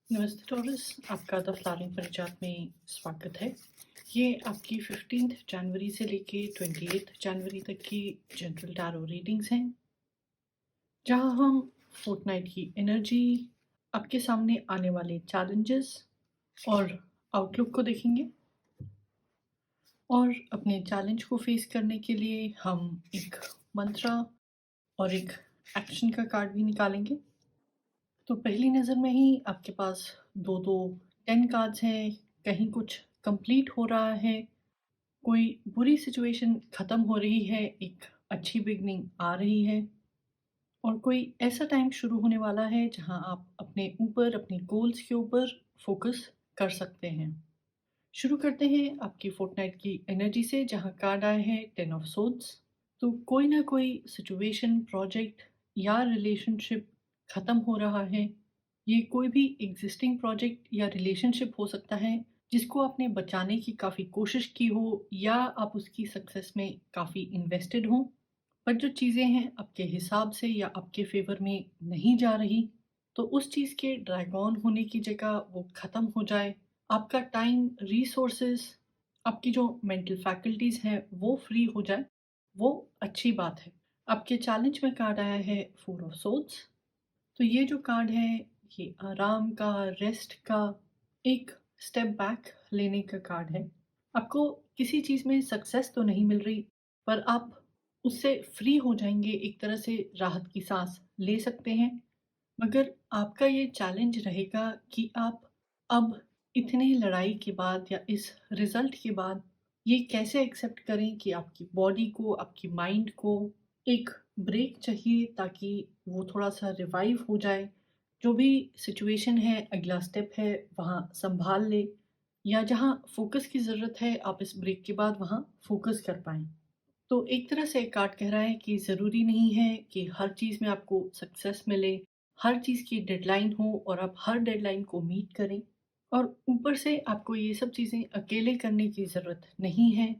नमस्ते टॉरस, आपका the flowering परिजात में स्वागत है। ये आपकी 15 जनवरी से लेके 28 जनवरी तक की जनरल टैरो रीडिंग्स हैं, जहां हम फोर्टनाइट की एनर्जी, आपके सामने आने वाले चैलेंजेस और आउटलुक को देखेंगे। और अपने चैलेंज को फेस करने के लिए हम एक मंत्रा और एक एक्शन का कार्ड भी निकालेंगे। तो पहली नज़र में ही आपके पास दो दो 10 कार्ड्स हैं। कहीं कुछ कंप्लीट हो रहा है, कोई बुरी सिचुएशन ख़त्म हो रही है, एक अच्छी बिगनिंग आ रही है, और कोई ऐसा टाइम शुरू होने वाला है जहां आप अपने ऊपर, अपने गोल्स के ऊपर फोकस कर सकते हैं। शुरू करते हैं आपकी फोर्टनाइट की एनर्जी से, जहां कार्ड आए हैं 10 ऑफ सोड्स। तो कोई ना कोई सिचुएशन, प्रोजेक्ट या रिलेशनशिप ख़त्म हो रहा है। ये कोई भी एग्जिस्टिंग प्रोजेक्ट या रिलेशनशिप हो सकता है जिसको आपने बचाने की काफ़ी कोशिश की हो, या आप उसकी सक्सेस में काफ़ी इन्वेस्टेड हो, पर जो चीज़ें हैं आपके हिसाब से या आपके फेवर में नहीं जा रही। तो उस चीज़ के ड्रैग ऑन होने की जगह वो ख़त्म हो जाए, आपका टाइम, रिसोर्सेज, आपकी जो मेंटल फैकल्टीज़ हैं वो फ्री हो जाए, वो अच्छी बात है। आपके चैलेंज में कार्ड आया है 4 ऑफ सोड्स। तो ये जो कार्ड है, ये आराम का, रेस्ट का, एक स्टेप बैक लेने का कार्ड है। आपको किसी चीज़ में सक्सेस तो नहीं मिल रही, पर आप उससे फ्री हो जाएँगे, एक तरह से राहत की साँस ले सकते हैं। मगर आपका ये चैलेंज रहेगा कि आप अब इतनी लड़ाई के बाद या इस रिज़ल्ट के बाद ये कैसे एक्सेप्ट करें कि आपकी बॉडी को, आपकी माइंड को एक ब्रेक चाहिए, ताकि वो थोड़ा-सा रिवाइव हो जाए। जो भी सिचुएशन है, अगला स्टेप है, वहाँ सँभाल ले, या जहाँ फ़ोकस की ज़रूरत है, आप इस ब्रेक के बाद वहाँ फ़ोकस कर पाएँ। तो एक तरह से कार्ड कह रहा है कि ज़रूरी नहीं है कि हर चीज़ में आपको सक्सेस मिले, हर चीज़ की डेडलाइन हो और आप हर डेडलाइन को मीट करें। और ऊपर से आपको ये सब चीज़ें अकेले करने की ज़रूरत नहीं है।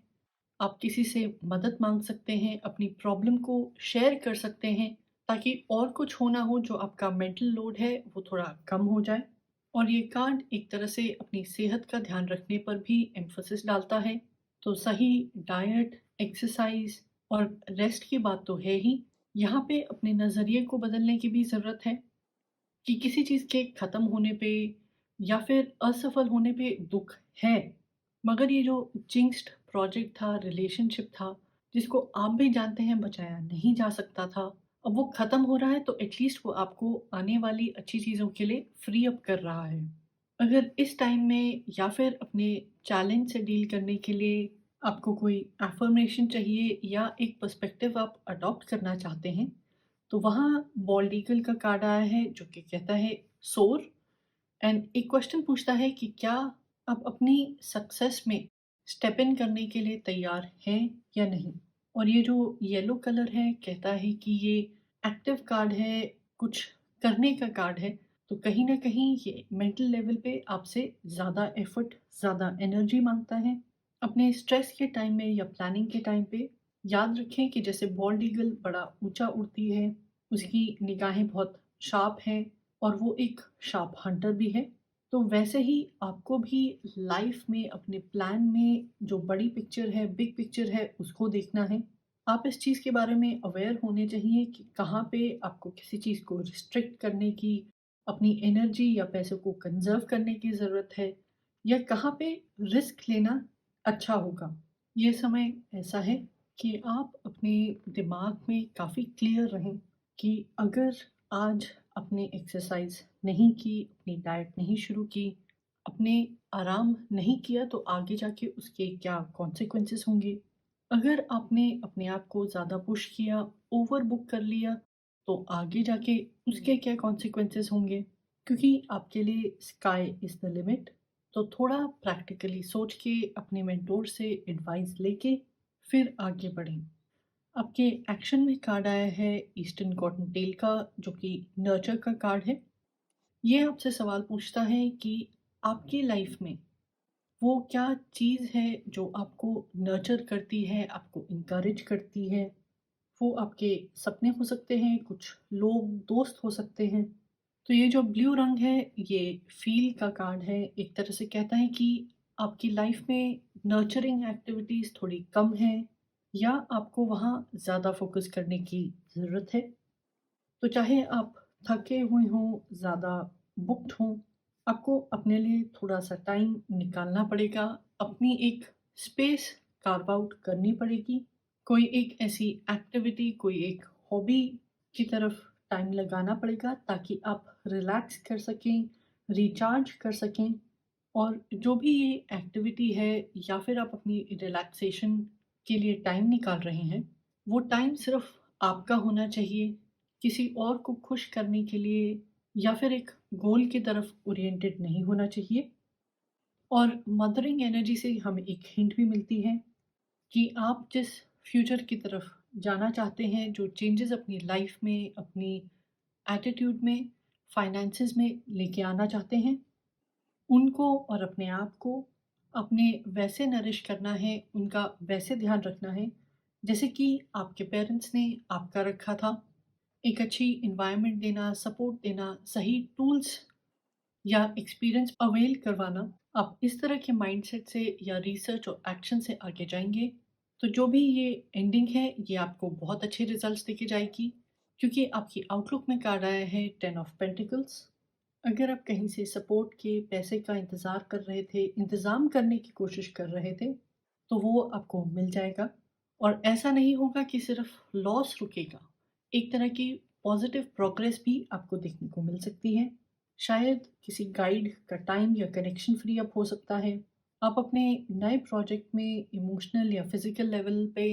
आप किसी से मदद माँग सकते हैं, अपनी प्रॉब्लम को शेयर कर सकते हैं, ताकि और कुछ हो ना हो, जो आपका मेंटल लोड है वो थोड़ा कम हो जाए। और ये कार्ड एक तरह से अपनी सेहत का ध्यान रखने पर भी एम्फोसिस डालता है। तो सही डाइट, एक्सरसाइज और रेस्ट की बात तो है ही, यहाँ पे अपने नज़रिए को बदलने की भी ज़रूरत है। कि किसी चीज़ के ख़त्म होने पे या फिर असफल होने पे दुःख है, मगर ये जो जिंक्स्ड प्रोजेक्ट था, रिलेशनशिप था, जिसको आप भी जानते हैं बचाया नहीं जा सकता था, अब वो ख़त्म हो रहा है, तो एटलीस्ट वो आपको आने वाली अच्छी चीज़ों के लिए फ्री अप कर रहा है। अगर इस टाइम में या फिर अपने चैलेंज से डील करने के लिए आपको कोई अफ़र्मेशन चाहिए या एक पर्सपेक्टिव आप अडॉप्ट करना चाहते हैं, तो वहाँ बॉल्ड ईगल का कार्ड आया है, जो कि कहता है सोर, एंड एक क्वेश्चन पूछता है कि क्या आप अपनी सक्सेस में स्टेप इन करने के लिए तैयार हैं या नहीं। और ये जो येलो कलर है, कहता है कि ये एक्टिव कार्ड है, कुछ करने का कार्ड है। तो कहीं ना कहीं ये मेंटल लेवल पे आपसे ज़्यादा एफर्ट, ज़्यादा एनर्जी मांगता है। अपने स्ट्रेस के टाइम में या प्लानिंग के टाइम पे याद रखें कि जैसे बॉल्ड ईगल बड़ा ऊंचा उड़ती है, उसकी निगाहें बहुत शार्प हैं, और वो एक शार्प हंटर भी है। तो वैसे ही आपको भी लाइफ में, अपने प्लान में जो बड़ी पिक्चर है, बिग पिक्चर है, उसको देखना है। आप इस चीज़ के बारे में अवेयर होने चाहिए कि कहाँ पे आपको किसी चीज़ को रिस्ट्रिक्ट करने की, अपनी एनर्जी या पैसों को कंज़र्व करने की ज़रूरत है, या कहाँ पे रिस्क लेना अच्छा होगा। ये समय ऐसा है कि आप अपने दिमाग में काफ़ी क्लियर रहें कि अगर आज आपने एक्सरसाइज नहीं की, अपनी डाइट नहीं शुरू की, अपने आराम नहीं किया, तो आगे जाके उसके क्या कॉन्सिक्वेंसेस होंगे। अगर आपने अपने आप को ज़्यादा पुश किया, ओवर बुक कर लिया, तो आगे जाके उसके क्या कॉन्सिक्वेंसेस होंगे। क्योंकि आपके लिए स्काई इज़ द लिमिट। तो थोड़ा प्रैक्टिकली सोच के, अपने मेंटोर से एडवाइस लेके फिर आगे बढ़ें। आपके एक्शन में कार्ड आया है ईस्टर्न कॉटन टेल का, जो कि नर्चर का कार्ड है। ये आपसे सवाल पूछता है कि आपकी लाइफ में वो क्या चीज़ है जो आपको नर्चर करती है, आपको इनकरेज करती है। वो आपके सपने हो सकते हैं, कुछ लोग, दोस्त हो सकते हैं, तो ये जो ब्लू रंग है, ये फ़ील का कार्ड है। एक तरह से कहता है कि आपकी लाइफ़ में नर्चरिंग एक्टिविटीज़ थोड़ी कम है या आपको वहाँ ज़्यादा फ़ोकस करने की ज़रूरत है। तो चाहे आप थके हुए हों, ज़्यादा बुक्ड हों, आपको अपने लिए थोड़ा-सा टाइम निकालना पड़ेगा। अपनी एक स्पेस कार्व आउट करनी पड़ेगी। कोई एक ऐसी एक्टिविटी, कोई एक हॉबी की तरफ टाइम लगाना पड़ेगा ताकि आप रिलैक्स कर सकें, रिचार्ज कर सकें। और जो भी ये एक्टिविटी है या फिर आप अपनी रिलैक्सेशन के लिए टाइम निकाल रहे हैं, वो टाइम सिर्फ़ आपका होना चाहिए, किसी और को खुश करने के लिए या फिर एक गोल की तरफ ओरिएंटेड नहीं होना चाहिए। और मदरिंग एनर्जी से हमें एक हिंट भी मिलती है कि आप जिस फ्यूचर की तरफ जाना चाहते हैं, जो चेंजेस अपनी लाइफ में, अपनी एटीट्यूड में, फाइनेंसेस में लेके आना चाहते हैं, उनको और अपने आप को अपने वैसे नरिश करना है, उनका वैसे ध्यान रखना है, जैसे कि आपके पेरेंट्स ने आपका रखा था। एक अच्छी एनवायरनमेंट देना, सपोर्ट देना, सही टूल्स या एक्सपीरियंस अवेल करवाना। आप इस तरह के माइंडसेट से या रिसर्च और एक्शन से आगे जाएँगे, तो जो भी ये एंडिंग है, ये आपको बहुत अच्छे रिज़ल्ट्स देके जाएगी, क्योंकि आपकी आउटलुक में कार्ड आया है 10 ऑफ पेंटिकल्स। अगर आप कहीं से सपोर्ट के पैसे का इंतज़ार कर रहे थे, इंतज़ाम करने की कोशिश कर रहे थे, तो वो आपको मिल जाएगा। और ऐसा नहीं होगा कि सिर्फ़ लॉस रुकेगा, एक तरह की पॉज़िटिव प्रोग्रेस भी आपको देखने को मिल सकती है। शायद किसी गाइड का टाइम या कनेक्शन फ्री अप हो सकता है। आप अपने नए प्रोजेक्ट में इमोशनल या फिज़िकल लेवल पे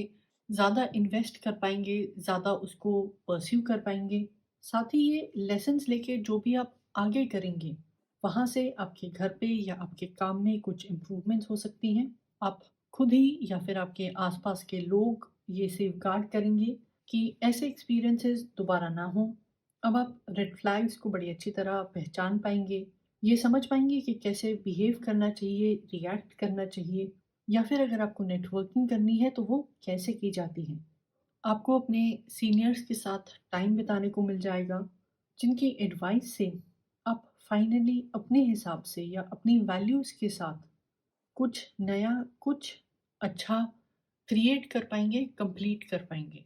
ज़्यादा इन्वेस्ट कर पाएँगे, ज़्यादा उसको परस्यू कर पाएँगे। साथ ही ये लेसन्स लेके जो भी आप आगे करेंगे, वहाँ से आपके घर पे या आपके काम में कुछ इम्प्रूवमेंट्स हो सकती हैं। आप खुद ही या फिर आपके आस-पास के लोग ये सेफगार्ड करेंगे कि ऐसे एक्सपीरियंसेस दोबारा ना हों। अब आप रेड फ्लैग्स को बड़ी अच्छी तरह पहचान पाएँगे। ये समझ पाएँगे कि कैसे बिहेव करना चाहिए, रिएक्ट करना चाहिए या फिर अगर आपको नेटवर्किंग करनी है तो वो कैसे की जाती है। आपको अपने सीनियर्स के साथ टाइम बिताने को मिल जाएगा, जिनकी एडवाइस से आप फाइनली अपने हिसाब से या अपनी वैल्यूज़ के साथ कुछ नया, कुछ अच्छा क्रिएट कर पाएँगे, कंप्लीट कर पाएँगे।